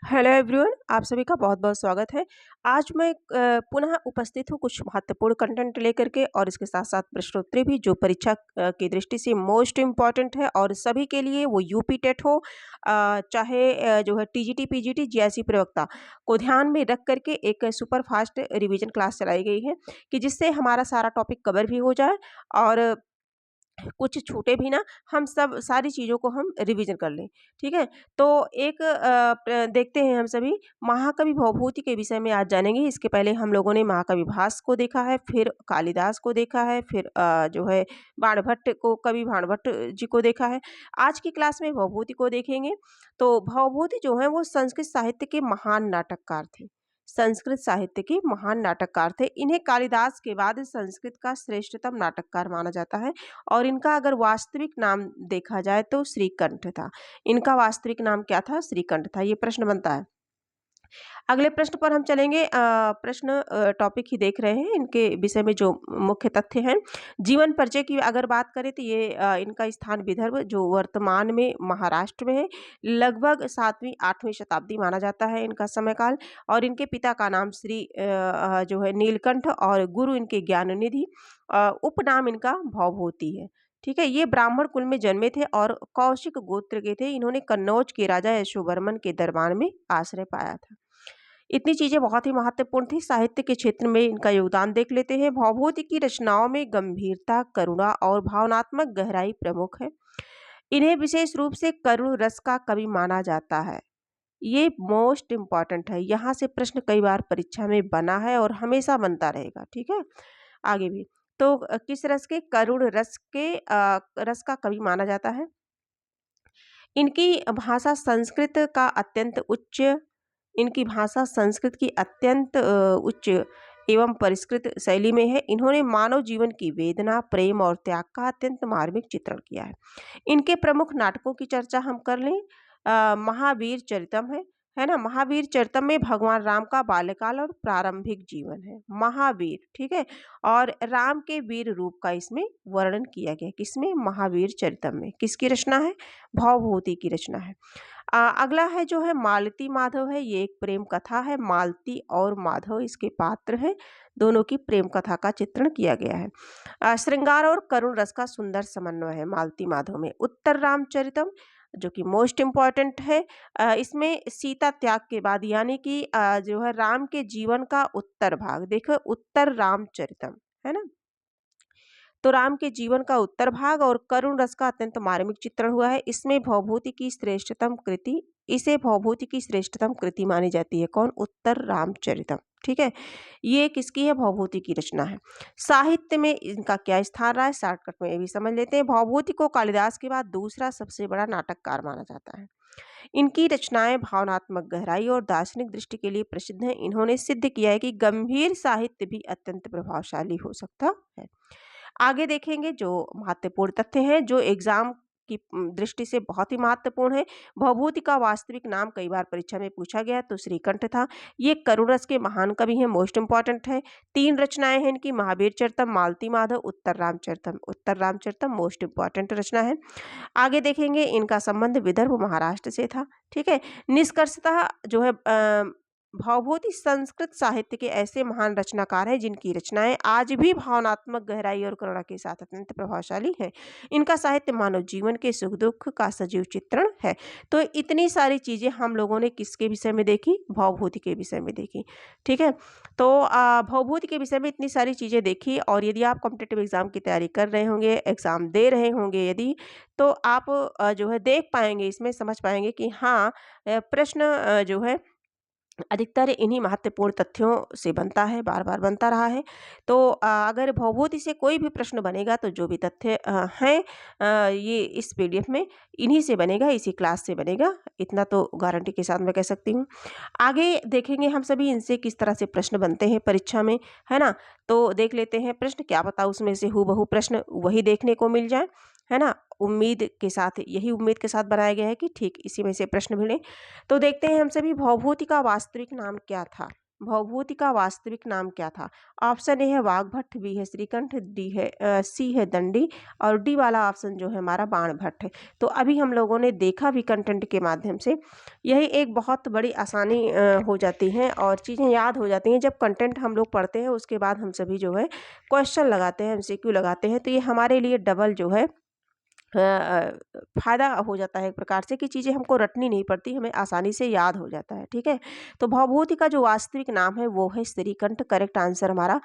Hello everyone, आप सभी का बहुत-बहुत स्वागत है। आज मैं पुनः उपस्थित हूँ कुछ महत्वपूर्ण कंटेंट लेकर के और इसके साथ-साथ प्रश्नोत्तरी भी जो परीक्षा की दृष्टि से मोस्ट इम्पोर्टेंट है और सभी के लिए वो यूपी टेट हो चाहे जो है टीजीटी, पीजीटी, जेएसई प्रवक्ता को ध्यान में रख कर के एक सुपर फास्ट रिवीजन क्लास चलाई गई है कि जिससे हमारा सारा टॉपिक कवर भी हो जाए और कुछ छूटे भी ना, हम सब सारी चीज़ों को हम रिवीजन कर लें, ठीक है? तो एक देखते हैं हम सभी महाकवि भवभूति के विषय में आज जानेंगे। इसके पहले हम लोगों ने महाकवि भास को देखा है, फिर कालिदास को देखा है, फिर जो है बाणभट्ट को कवि बाणभट्ट जी को देखा है। आज की क्लास में भवभूति को देखेंगे। तो भवभूति जो हैं वो संस्कृत साहित्य के महान नाटककार थे। संस्कृत साहित्य के महान नाटककार थे। इन्हें कालिदास के बाद संस्कृत का श्रेष्ठतम नाटककार माना जाता है। और इनका अगर वास्तविक नाम देखा जाए तो श्रीकंठ था। इनका वास्तविक नाम क्या था? श्रीकंठ था। ये प्रश्न बनता है। अगले प्रश्न पर हम चलेंगे। प्रश्न टॉपिक ही देख रहे हैं, इनके विषय में जो मुख्य तथ्य हैं। जीवन परिचय की अगर बात करें तो ये इनका स्थान विदर्भ जो वर्तमान में महाराष्ट्र में है। लगभग 7वीं-8वीं शताब्दी माना जाता है इनका समय काल। और इनके पिता का नाम जो है नीलकंठ और गुरु इनके ज्ञाननिधि। उपनाम इनका भवभूति है। ठीक है, ये ब्राह्मण कुल में जन्मे थे और कौशिक गोत्र के थे। इन्होंने कन्नौज के राजा यशोवर्मन के दरबार में आश्रय पाया था। इतनी चीजें बहुत ही महत्वपूर्ण थी। साहित्य के क्षेत्र में इनका योगदान देख लेते हैं। भवभूति की रचनाओं में गंभीरता, करुणा और भावनात्मक गहराई प्रमुख है। इन्हें विशेष रूप से करुण रस का कवि माना जाता है। ये मोस्ट इम्पॉर्टेंट है। यहाँ से प्रश्न कई बार परीक्षा में बना है और हमेशा बनता रहेगा। ठीक है, आगे भी तो किस रस के? करुण रस का कवि माना जाता है। इनकी भाषा संस्कृत का अत्यंत उच्च इनकी भाषा संस्कृत की अत्यंत उच्च एवं परिष्कृत शैली में है। इन्होंने मानव जीवन की वेदना, प्रेम और त्याग का अत्यंत मार्मिक चित्रण किया है। इनके प्रमुख नाटकों की चर्चा हम कर लें। महावीर चरितम है ना? महावीर चरितम में भगवान राम का बाल्यकाल और प्रारंभिक जीवन है। महावीर, ठीक है। और राम के वीर रूप का इसमें वर्णन किया गया। किसमें? महावीर चरितम में। किसकी रचना है? भवभूति की रचना है। अगला है जो है मालती माधव है। ये एक प्रेम कथा है। मालती और माधव इसके पात्र हैं। दोनों की प्रेम कथा का चित्रण किया गया है। श्रृंगार और करुण रस का सुंदर समन्वय है मालती माधव में। उत्तर रामचरितम जो कि मोस्ट इम्पॉर्टेंट है। इसमें सीता त्याग के बाद यानी कि जो है राम के जीवन का उत्तर भाग देखो, उत्तर रामचरितम है ना? तो राम के जीवन का उत्तर भाग और करुण रस का अत्यंत मार्मिक चित्रण हुआ है। इसमें भवभूति की श्रेष्ठतम कृति इसे भवभूति की श्रेष्ठतम कृति मानी जाती है। कौन? उत्तर रामचरितम। ठीक है, ये किसकी है? भवभूति की रचना है। साहित्य में इनका क्या स्थान रहा है? शॉर्टकट में ये भी समझ लेते हैं। भवभूति को कालिदास के बाद दूसरा सबसे बड़ा नाटककार माना जाता है। इनकी रचनाएं भावनात्मक गहराई और दार्शनिक दृष्टि के लिए प्रसिद्ध हैं। इन्होंने सिद्ध किया है कि गंभीर साहित्य भी अत्यंत प्रभावशाली हो सकता है। आगे देखेंगे जो महत्वपूर्ण तथ्य हैं जो एग्जाम की दृष्टि से बहुत ही महत्वपूर्ण है। भवभूति का वास्तविक नाम कई बार परीक्षा में पूछा गया तो श्रीकंठ था। ये करुण रस के महान कवि हैं। मोस्ट इंपॉर्टेंट है। 3 रचनाएं हैं इनकी। महावीर चरितम, मालती माधव, उत्तर रामचरितम। उत्तर रामचरितम मोस्ट इंपॉर्टेंट रचना है। आगे देखेंगे इनका संबंध विदर्भ महाराष्ट्र से था। ठीक है, निष्कर्षतः जो है भवभूति संस्कृत साहित्य के ऐसे महान रचनाकार हैं जिनकी रचनाएं आज भी भावनात्मक गहराई और करुणा के साथ अत्यंत प्रभावशाली है। इनका साहित्य मानव जीवन के सुख दुख का सजीव चित्रण है। तो इतनी सारी चीजें हम लोगों ने किसके विषय में देखी? भवभूति के विषय में देखी। ठीक है, तो भवभूति के विषय में इतनी सारी चीजें देखी। और यदि आप कॉम्पिटिटिव एग्जाम की तैयारी कर रहे होंगे, एग्जाम दे रहे होंगे यदि, तो आप जो है देख पाएंगे, इसमें समझ पाएंगे कि हाँ प्रश्न जो है अधिकतर इन्हीं महत्वपूर्ण तथ्यों से बनता है, बार-बार बनता रहा है। तो अगर भवभूति से कोई भी प्रश्न बनेगा तो जो भी तथ्य हैं ये इस पीडीएफ में इन्हीं से बनेगा, इसी क्लास से बनेगा। इतना तो गारंटी के साथ मैं कह सकती हूँ। आगे देखेंगे हम सभी इनसे किस तरह से प्रश्न बनते हैं परीक्षा में, है ना? तो देख लेते हैं प्रश्न, क्या पता उसमें से हूबहू प्रश्न वही देखने को मिल जाए, है ना? यही उम्मीद के साथ बनाया गया है कि ठीक इसी में से प्रश्न भिड़े। तो देखते हैं हम सभी भवभूति का वास्तविक नाम क्या था। भवभूति का वास्तविक नाम क्या था? ऑप्शन ए है वाग्भट, बी है श्रीकंठ, डी है सी है दंडी और डी वाला ऑप्शन जो है हमारा बाणभट्ट है। तो अभी हम लोगों ने देखा भी कंटेंट के माध्यम से, यही एक बहुत बड़ी आसानी हो जाती है और चीज़ें याद हो जाती हैं जब कंटेंट हम लोग पढ़ते हैं। उसके बाद हम सभी जो है क्वेश्चन लगाते हैं, एमसीक्यू लगाते हैं, तो ये हमारे लिए डबल जो है फ़ायदा हो जाता है एक प्रकार से कि चीज़ें हमको रटनी नहीं पड़ती, हमें आसानी से याद हो जाता है। ठीक है, तो भवभूति का जो वास्तविक नाम है वो है श्रीकंठ। करेक्ट आंसर हमारा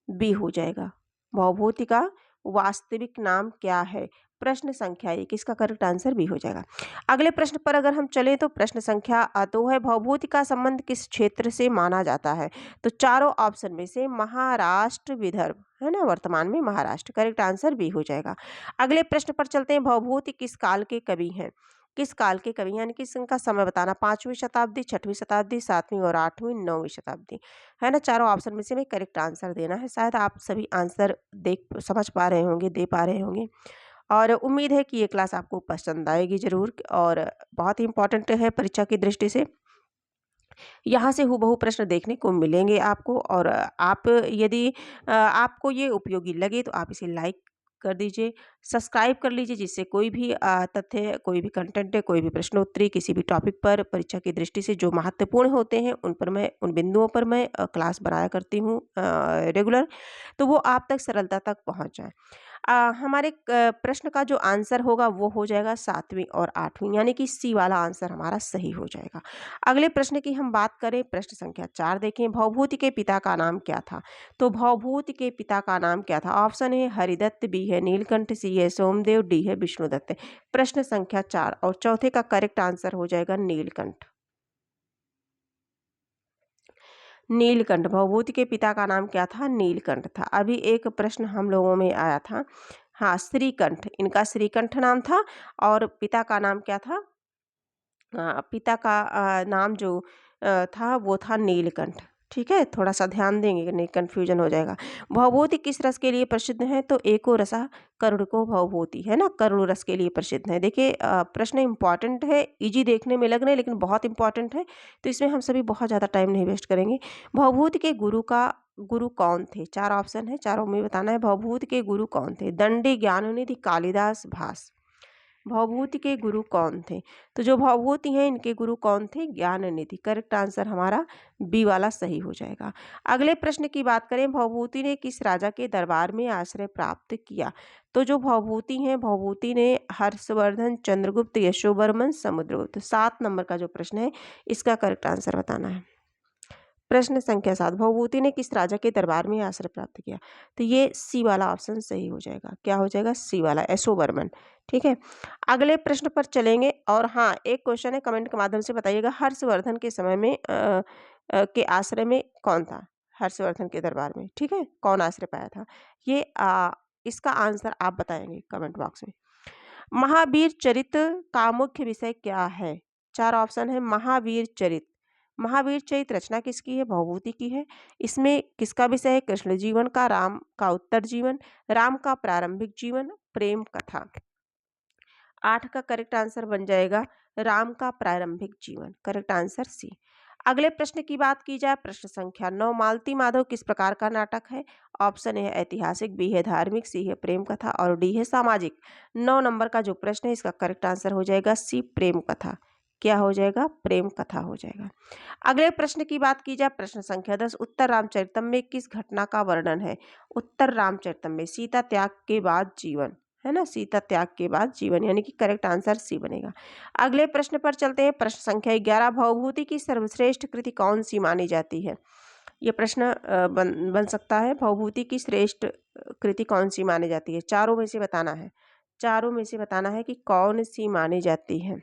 बी हो जाएगा। भवभूति का वास्तविक नाम क्या है? प्रश्न संख्या 1, इसका करेक्ट आंसर बी हो जाएगा। अगले प्रश्न पर अगर हम चलें तो प्रश्न संख्या 2 है, भवभूति का संबंध किस क्षेत्र से माना जाता है? तो चारों ऑप्शन में से महाराष्ट्र, विदर्भ, है ना, वर्तमान में महाराष्ट्र। करेक्ट आंसर बी हो जाएगा। अगले प्रश्न पर चलते हैं, भवभूति किस काल के कवि हैं? किस काल के कवि यानी कि इनका समय बताना, 5वीं शताब्दी, 6वीं शताब्दी, 7वीं और 8वीं, 9वीं शताब्दी, है ना। चारों ऑप्शन में से हमें करेक्ट आंसर देना है। शायद आप सभी आंसर देख समझ पा रहे होंगे, दे पा रहे होंगे और उम्मीद है कि ये क्लास आपको पसंद आएगी ज़रूर और बहुत ही इम्पोर्टेंट है परीक्षा की दृष्टि से। यहाँ से हूबहू प्रश्न देखने को मिलेंगे आपको और आप यदि आपको ये उपयोगी लगे तो आप इसे लाइक कर दीजिए, सब्सक्राइब कर लीजिए, जिससे कोई भी तथ्य, कोई भी कंटेंट है, कोई भी प्रश्नोत्तरी किसी भी टॉपिक पर परीक्षा की दृष्टि से जो महत्वपूर्ण होते हैं उन बिंदुओं पर मैं क्लास बनाया करती हूँ रेगुलर, तो वो आप तक सरलता तक पहुँच जाए। हमारे प्रश्न का जो आंसर होगा वो हो जाएगा 7वीं और 8वीं, यानी कि सी वाला आंसर हमारा सही हो जाएगा। अगले प्रश्न की हम बात करें, प्रश्न संख्या 4 देखें, भवभूति के पिता का नाम क्या था? तो भवभूति के पिता का नाम क्या था? ऑप्शन है हरिदत्त, बी है नीलकंठ, सी है सोमदेव, डी है विष्णुदत्त। प्रश्न संख्या 4 और चौथे का करेक्ट आंसर हो जाएगा नीलकंठ। नीलकंठ, भवभूति के पिता का नाम क्या था? नीलकंठ था। अभी एक प्रश्न हम लोगों में आया था, हाँ, श्रीकंठ, इनका श्रीकंठ नाम था और पिता का नाम क्या था? पिता का नाम जो था वो था नीलकंठ। ठीक है, थोड़ा सा ध्यान देंगे नहीं कन्फ्यूजन हो जाएगा। भवभूति किस रस के लिए प्रसिद्ध है? तो एको रसा करुणको भवभूति, है ना, करुण रस के लिए प्रसिद्ध है। देखिए प्रश्न इंपॉर्टेंट है, इजी देखने में लग रहे हैं लेकिन बहुत इंपॉर्टेंट है, तो इसमें हम सभी बहुत ज़्यादा टाइम नहीं वेस्ट करेंगे। भवभूति के गुरु कौन थे? 4 ऑप्शन है, चारों में बताना है। भवभूति के गुरु कौन थे? दंडी, ज्ञाननिधि, कालिदास, भास। भवभूति के गुरु कौन थे? तो जो भवभूति हैं इनके गुरु कौन थे? ज्ञाननिधि। करेक्ट आंसर हमारा बी वाला सही हो जाएगा। अगले प्रश्न की बात करें, भवभूति ने किस राजा के दरबार में आश्रय प्राप्त किया? तो जो भवभूति हैं, भवभूति ने हर्षवर्धन, चंद्रगुप्त, यशोवर्मन, समुद्रगुप्त। 7 नंबर का जो प्रश्न है इसका करेक्ट आंसर बताना है। प्रश्न संख्या 7, भवभूति ने किस राजा के दरबार में आश्रय प्राप्त किया? तो ये सी वाला ऑप्शन सही हो जाएगा। क्या हो जाएगा? सी वाला, यशोवर्मन। ठीक है, अगले प्रश्न पर चलेंगे और हाँ, एक क्वेश्चन है, कमेंट के माध्यम से बताइएगा, हर्षवर्धन के समय में के आश्रय में कौन था? हर्षवर्धन के दरबार में, ठीक है, कौन आश्रय पाया था? ये इसका आंसर आप बताएंगे कमेंट बॉक्स में। महावीर चरित का मुख्य विषय क्या है? 4 ऑप्शन है। महावीर चरित, महावीर चरित रचना किसकी है? भवभूति की है। इसमें किसका विषय है? कृष्ण जीवन का, राम का उत्तर जीवन, राम का प्रारंभिक जीवन, प्रेम कथा। 8 का करेक्ट आंसर बन जाएगा राम का प्रारंभिक जीवन। Correct answer C. अगले प्रश्न की बात की जाए, प्रश्न संख्या 9, मालती माधव किस प्रकार का नाटक है? ऑप्शन ए है ऐतिहासिक, बी है धार्मिक, सी है प्रेम कथा और डी है सामाजिक। 9 नंबर का जो प्रश्न है इसका करेक्ट आंसर हो जाएगा सी, प्रेम कथा। क्या हो जाएगा? प्रेम कथा हो जाएगा। अगले प्रश्न की बात की जाए, प्रश्न संख्या 10, उत्तर रामचरितम में किस घटना का वर्णन है? उत्तर रामचरितम में सीता त्याग के बाद जीवन, है ना, सीता त्याग के बाद जीवन, यानी कि करेक्ट आंसर सी बनेगा। अगले प्रश्न पर चलते हैं, प्रश्न संख्या 11, भवभूति की सर्वश्रेष्ठ कृति कौन सी मानी जाती है? ये प्रश्न बन सकता है, भवभूति की श्रेष्ठ कृति कौन सी मानी जाती है? चारों में से बताना है, चारों में से बताना है कि कौन सी मानी जाती है।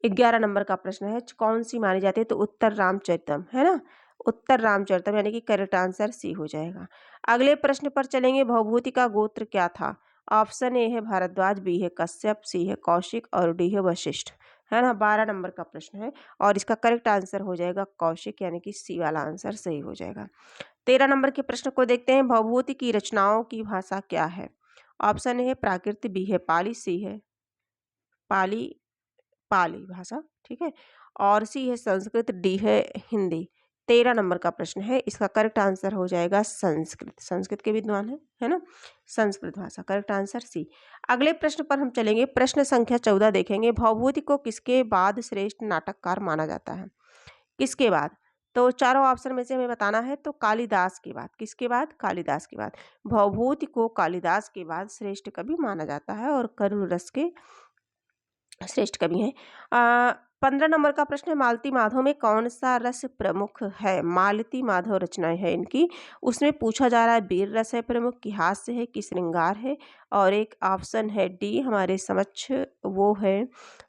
11 नंबर का प्रश्न है, कौन सी मानी जाती है? तो उत्तर रामचरितम, है ना, उत्तर रामचरितम, यानी कि करेक्ट आंसर सी हो जाएगा। अगले प्रश्न पर चलेंगे, भवभूति का गोत्र क्या था? ऑप्शन ए है भारद्वाज, बी है कश्यप, सी है कौशिक और डी है वशिष्ठ, है ना। 12 नंबर का प्रश्न है और इसका करेक्ट आंसर हो जाएगा कौशिक, यानी कि सी वाला आंसर सही हो जाएगा। 13 नंबर के प्रश्न को देखते हैं, भवभूति की रचनाओं की भाषा क्या है? ऑप्शन ए है प्राकृत, बी है पाली, सी है पाली, पाली भाषा, ठीक है। और सी है संस्कृत, डी है हिंदी। 13 नंबर का प्रश्न है, इसका करेक्ट आंसर हो जाएगा संस्कृत। संस्कृत के विद्वान है ना, संस्कृत भाषा, करेक्ट आंसर सी। अगले प्रश्न पर हम चलेंगे, प्रश्न संख्या 14 देखेंगे। भवभूति को किसके बाद श्रेष्ठ नाटककार माना जाता है? किसके बाद? तो चारों ऑप्शन में से हमें बताना है, तो कालिदास के बाद। किसके बाद? कालिदास के बाद। भवभूति को कालिदास के बाद श्रेष्ठ कवि माना जाता है और करुण रस के श्रेष्ठ कवि हैं। 15 नंबर का प्रश्न है, मालती माधव में कौन सा रस प्रमुख है? मालती माधव रचनाएं है इनकी, उसमें पूछा जा रहा है वीर रस है प्रमुख, कि हास्य है, कि श्रृंगार है, और एक ऑप्शन है डी हमारे समक्ष, वो है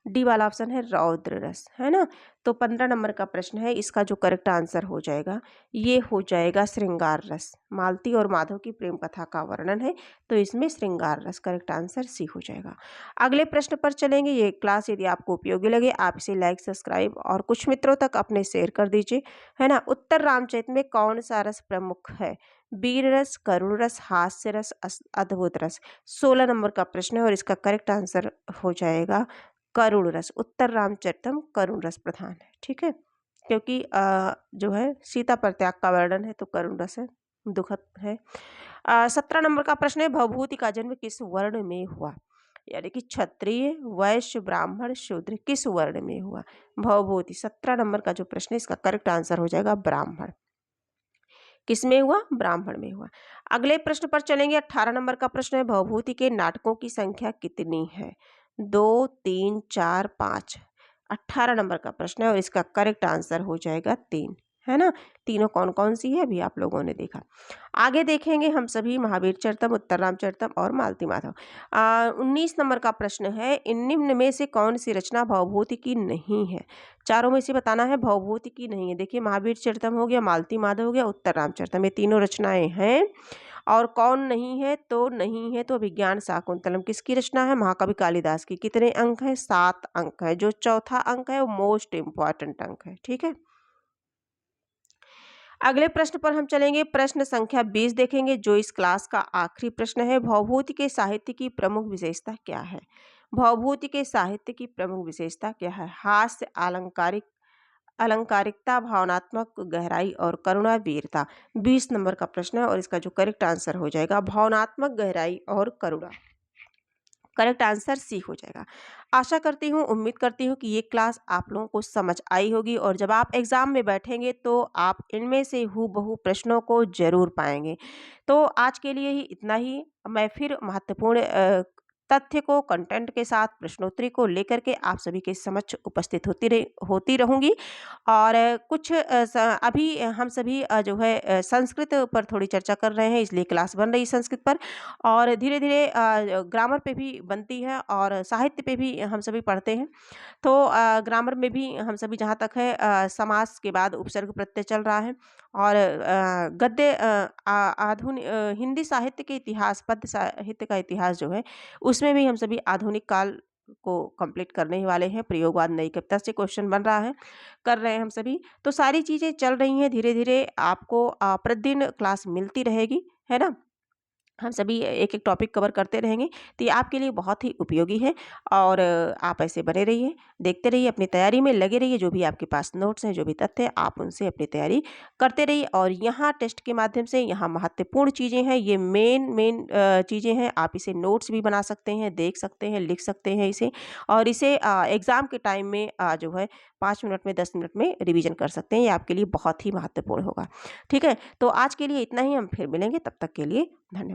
डी वाला ऑप्शन है रौद्र रस, है ना। तो 15 नंबर का प्रश्न है, इसका जो करेक्ट आंसर हो जाएगा ये हो जाएगा श्रृंगार रस। मालती और माधव की प्रेम कथा का वर्णन है, तो इसमें श्रृंगार रस, करेक्ट आंसर सी हो जाएगा। अगले प्रश्न पर चलेंगे। ये क्लास यदि आपको उपयोगी लगे, आप इसे लाइक, सब्सक्राइब और कुछ मित्रों तक अपने शेयर कर दीजिए, है ना। उत्तर रामचरित में कौन सा रस प्रमुख है? वीर रस, करुण रस, हास्य रस, अद्भुत रस। 16 नंबर का प्रश्न है और इसका करेक्ट आंसर हो जाएगा करुण रस। उत्तर रामचरितम करुण रस प्रधान है, ठीक है, क्योंकि जो है सीता पर त्याग का वर्णन है, तो करुण रस है, दुखद है। 17 नंबर का प्रश्न है, भवभूति का जन्म किस वर्ण में हुआ? यानी कि क्षत्रिय, वैश्य, ब्राह्मण, शूद्र, किस वर्ण में हुआ? भवभूति 17 नंबर का जो प्रश्न है, इसका करेक्ट आंसर हो जाएगा ब्राह्मण। किस में हुआ? ब्राह्मण में हुआ। अगले प्रश्न पर चलेंगे। 18 नंबर का प्रश्न है, भवभूति के नाटकों की संख्या कितनी है? 2, 3, 4, 5। 18 नंबर का प्रश्न है और इसका करेक्ट आंसर हो जाएगा 3, है ना। तीनों कौन कौन सी है अभी आप लोगों ने देखा। आगे देखेंगे हम सभी महावीर चरितम, उत्तर रामचरितम और मालती माधव। 19 नंबर का प्रश्न है, इन निम्न में से कौन सी रचना भवभूति की नहीं है? चारों में से बताना है, भवभूति की नहीं है। देखिए, महावीर चरितम हो गया, मालती माधव हो गया, उत्तर रामचरितम, ये तीनों रचनाएं हैं। और कौन नहीं है? तो नहीं है तो अभिज्ञान शाकुंतलम किसकी रचना है? महाकवि कालिदास की। कितने अंक है? 7 अंक है। जो चौथा अंक है वो मोस्ट इंपॉर्टेंट अंक है, ठीक है। अगले प्रश्न पर हम चलेंगे, प्रश्न संख्या 20 देखेंगे, जो इस क्लास का आखिरी प्रश्न है। भवभूति के साहित्य की प्रमुख विशेषता क्या है? भवभूति के साहित्य की प्रमुख विशेषता क्या है? हास्य, अलंकारिकता, भावनात्मक गहराई और करुणा, वीरता। 20 नंबर का प्रश्न है और इसका जो करेक्ट आंसर हो जाएगा भावनात्मक गहराई और करुणा। करेक्ट आंसर सी हो जाएगा। आशा करती हूँ, उम्मीद करती हूँ कि ये क्लास आप लोगों को समझ आई होगी और जब आप एग्ज़ाम में बैठेंगे तो आप इनमें से हूबहू प्रश्नों को ज़रूर पाएंगे। तो आज के लिए ही इतना ही। मैं फिर महत्वपूर्ण तथ्य को कंटेंट के साथ प्रश्नोत्तरी को लेकर के आप सभी के समक्ष उपस्थित होती रहूँगी। और कुछ अभी हम सभी जो है संस्कृत पर थोड़ी चर्चा कर रहे हैं, इसलिए क्लास बन रही है संस्कृत पर। और धीरे धीरे ग्रामर पे भी बनती है और साहित्य पे भी हम सभी पढ़ते हैं। तो ग्रामर में भी हम सभी जहाँ तक है समास के बाद उपसर्ग प्रत्यय चल रहा है। और गद्य आधुनिक हिंदी साहित्य के इतिहास, पद्य साहित्य का इतिहास जो है, उसमें भी हम सभी आधुनिक काल को कंप्लीट करने ही वाले हैं। प्रयोगवाद नई कविता से क्वेश्चन बन रहा है, कर रहे हैं हम सभी। तो सारी चीज़ें चल रही हैं, धीरे धीरे आपको प्रतिदिन क्लास मिलती रहेगी, है ना। हम सभी एक एक टॉपिक कवर करते रहेंगे, तो ये आपके लिए बहुत ही उपयोगी है। और आप ऐसे बने रहिए, देखते रहिए, अपनी तैयारी में लगे रहिए। जो भी आपके पास नोट्स हैं, जो भी तथ्य हैं, आप उनसे अपनी तैयारी करते रहिए। और यहाँ टेस्ट के माध्यम से यहाँ महत्वपूर्ण चीज़ें हैं, ये मेन चीज़ें हैं। आप इसे नोट्स भी बना सकते हैं, देख सकते हैं, लिख सकते हैं इसे। और इसे एग्ज़ाम के टाइम में जो है 5 मिनट में, 10 मिनट में रिवीजन कर सकते हैं। ये आपके लिए बहुत ही महत्वपूर्ण होगा, ठीक है। तो आज के लिए इतना ही, हम फिर मिलेंगे, तब तक के लिए धन्यवाद।